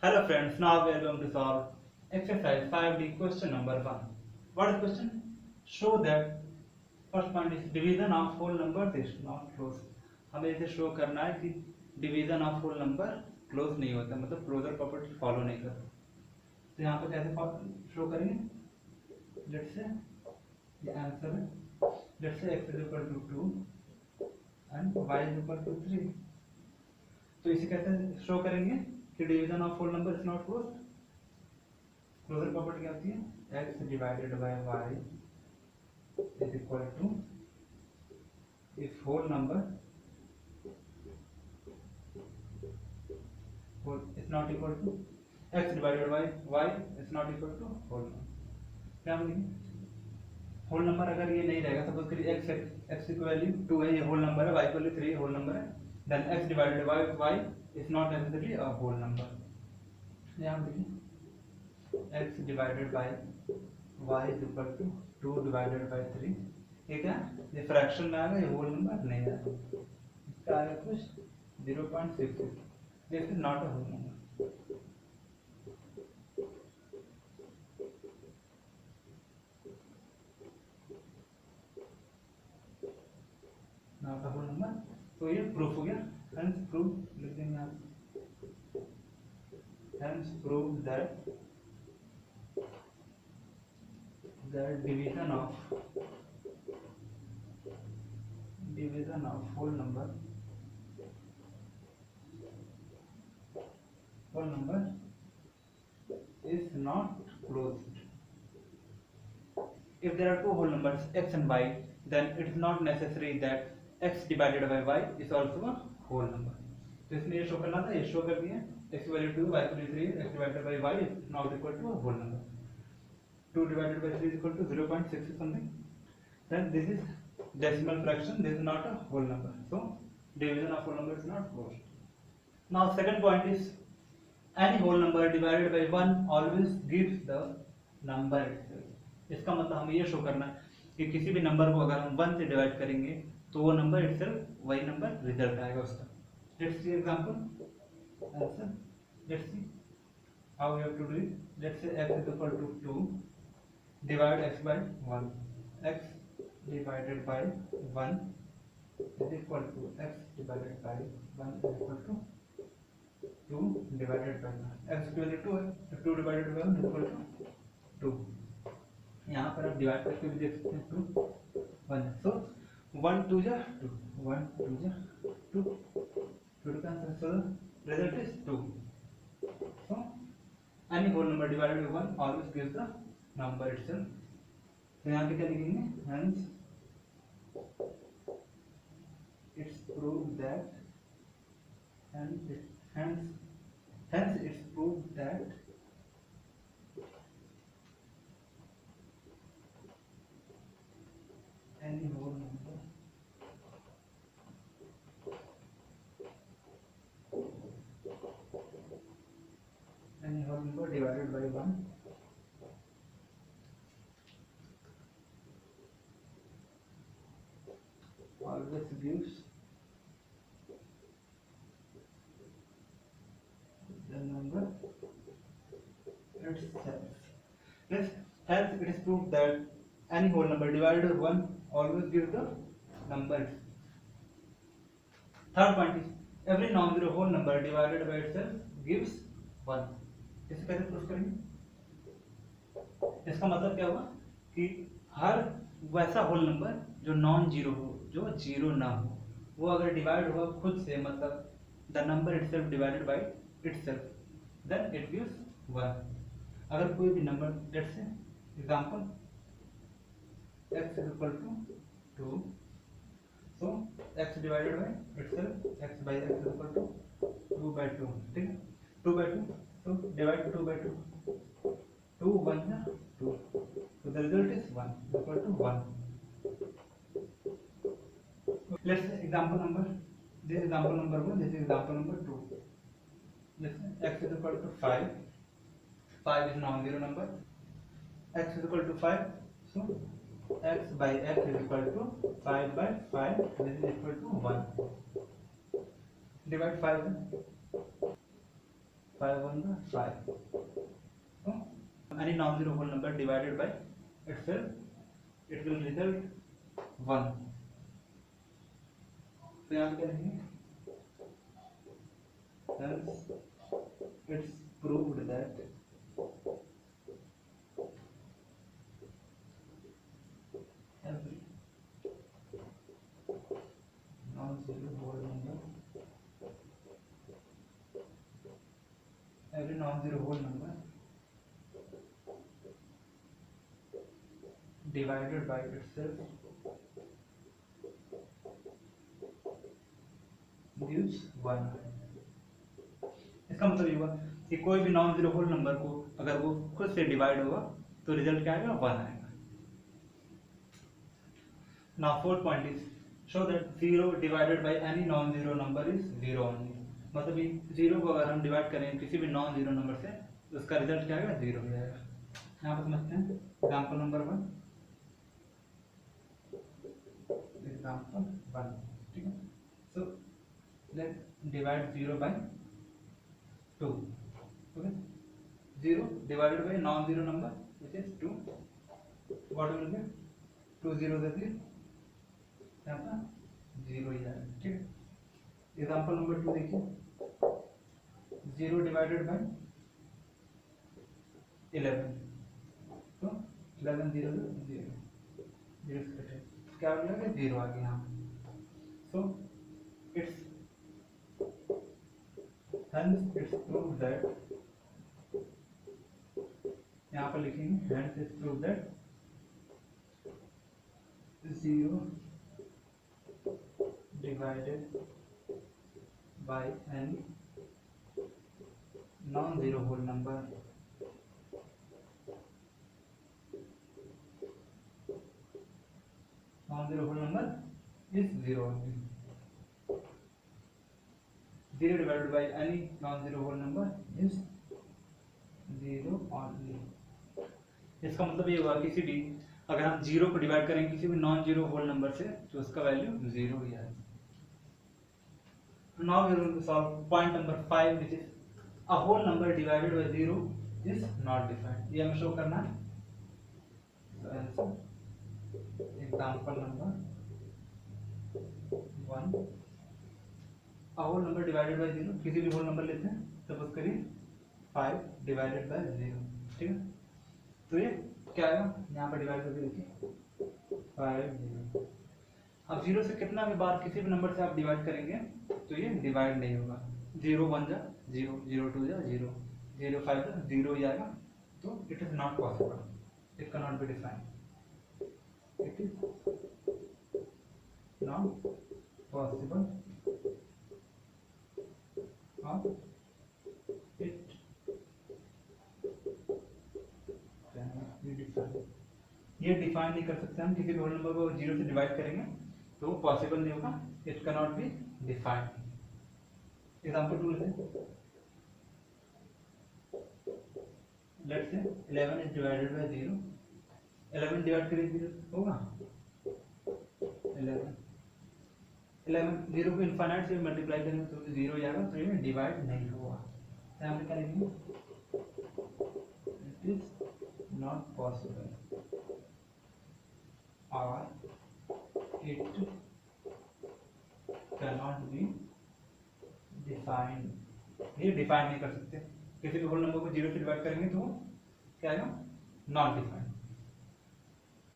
Hello friends, now we are going to solve exercise 5D question number 1. What is question? Show that first point is division of whole numbers is not close. हमें इसे show करना है कि division of whole number close नहीं होता, मतलब closure property follow नहीं करता. तो यहाँ पे कैसे शो करेंगे? लेट्स से ये आंसर है. Let's say x is equal to 2 and y is equal to 3. तो इसे कैसे शो करेंगे कि division of whole number is not closed? Closure property क्या होती है? x divided by y is equal to if whole number is not equal to x divided by y is not equal to whole number. क्या बोलेंगे? Whole number अगर ये नहीं रहेगा, suppose करिए x की वैल्यू 2 है, ये होल नंबर है, y की वैल्यू 3 होल नंबर है, then x divided by y is not necessarily a whole number. यहाँ देखिए x divided by y is equal to 2 divided by 3. ये क्या? ये फ्रैक्शन में आएगा, ये होल नंबर नहीं आएगा. इसका आएगा कुछ 0.66. This is not a whole number. Not a whole number. तो ये प्रूफ हो गया. हेंस प्रूफ लिख देंगे आप. Hence prove that the division of whole number is not closed. If there are two whole numbers x and y, then it is not necessary that x divided by y is also a whole number. तो इसमें ये show करना था, ये show कर दिया. x value 2, y value 3, x divided by y is not equal to a whole number. 2 divided by 3 is equal to 0.6 something. Then this is decimal fraction, this is not a whole number. So division of whole number is not closed. Now second point is any whole number divided by 1 always gives the number itself. इसका मतलब हमें ये show करना कि किसी भी number को अगर हम 1 से डिवाइड करेंगे तो वो नंबर इटसेल्फ वही नंबर रिजल्ट आएगा उसका. Let's see example. Answer. Let's see how we have to do it. Let's say x is equal to 2. Divide x by 1. X divided by 1 is equal to x divided by 1 is equal to 2 divided by 1. x की value 2 है, तो 2 divided by 1 is equal to 2. यहाँ पर आप divide करके भी देख सकते हैं. 2 1 so 1 2 जा 2 1 2 जा 2 2 का answer. so result is 2. so any whole number divided by 1 always gives the number itself. तो यहाँ पे क्या लिखेंगे? hence it's proved that hence it's proved that any whole number divided by 1 always gives the number itself. Yes, hence it is proved that any whole number divided by 1 always gives the number. Third point is every non-zero whole number divided by itself gives 1. इसे कैसे proof करेंगे? इसका मतलब क्या हुआ कि हर वैसा whole number जो नॉन जीरो हो, जो जीरो ना हो, वो अगर डिवाइड हुआ खुद से, मतलब the number itself divided by itself, then it gives 1. अगर कोई भी number, let's say example x is equal to 2, so x divided by itself, x by x is equal to 2 by 2. ठीक है, 2 by 2, so divide 2 by 2, 2 1 जा 2, so the result is 1 equal to 1. Let's say example number, this is example number 1, this is example number 2. Let's say x is equal to 5. 5 is non-zero number. X is equal to 5, so x by x is equal to 5 by 5. This is equal to 1. Divide 5. 5 1 5. So any non-zero whole number divided by itself, it will result 1. तो यहाँ क्या लिखेंगे? Hence it's proved that every non-zero whole number divided by itself gives 1. इसका मतलब ये हुआ कि कोई भी नॉन जीरो होल नंबर को अगर वो खुद से डिवाइड होगा तो रिजल्ट क्या आएगा? 1 आएगा. Now fourth point is show that 0 divided by any non-zero number is 0 only. मतलब ये 0 को अगर हम डिवाइड करें किसी भी नॉन जीरो नंबर से तो उसका रिजल्ट क्या आएगा? 0 ही आएगा. यहाँ पर समझते हैं एग्जाम्पल नंबर 1. एग्जाम्पल 1, ठीक है. So let divide 0 by 2. Okay, 0 divided by non-zero number which is 2. What will be 2 0 देते यहाँ पर 0 ही आएगा. ठीक है. एग्जाम्पल नंबर 2 देखिए. 0 डिवाइडेड बाय 11. तो 11 0 0 0 से कटे क्या आ गया? 0 आ गया यहाँ. So it's hence it's proved that यहाँ पर लिखेंगे hence it's proved that 0 divided by any non-zero whole number is 0 only. 0 divided by any non-zero whole number is 0 only. इसका मतलब ये हुआ किसी भी अगर हम 0 को डिवाइड करें किसी भी नॉन जीरो होल नंबर से तो उसका वैल्यू 0 ही आएगा. Now we are going to solve point number 5 which is a whole number divided by 0 is not defined. ये हमें शो करना है. So answer example number 1. A whole number divided by 0 किसी भी होल नंबर लेते हैं suppose करिए 5 divided by 0. ठीक है. तो ये क्या आएगा? यहाँ पर डिवाइड करके देखिए 5 0. अब 0 से कितना भी बार किसी भी नंबर से आप डिवाइड करेंगे तो ये डिवाइड नहीं होगा. 0 1 जा 0 0 2 जा 0 0 5 जा 0 ही आएगा. तो it is not possible. It can not be defined. It is not possible of it ये डिफाइन नहीं कर सकते हम. किसी भी होल नंबर को 0 से डिवाइड करेंगे तो वो पॉसिबल नहीं होगा. It can not be defined. Example 2 लेते हैं. Let's say 11 is divided by 0. 11 divide करें 0 होगा 11 0 को इनफाइनाइट से मल्टीप्लाई करेंगे तो 0 जाएगा. तो ये डिवाइड नहीं हुआ. यहाँ पे क्या लिखेंगे? इट इज नॉट पॉसिबल और it can not be defined. ये डिफाइन नहीं कर सकते. किसी भी होल नंबर को 0 से डिवाइड करेंगे तो क्या आएगा? Not defined.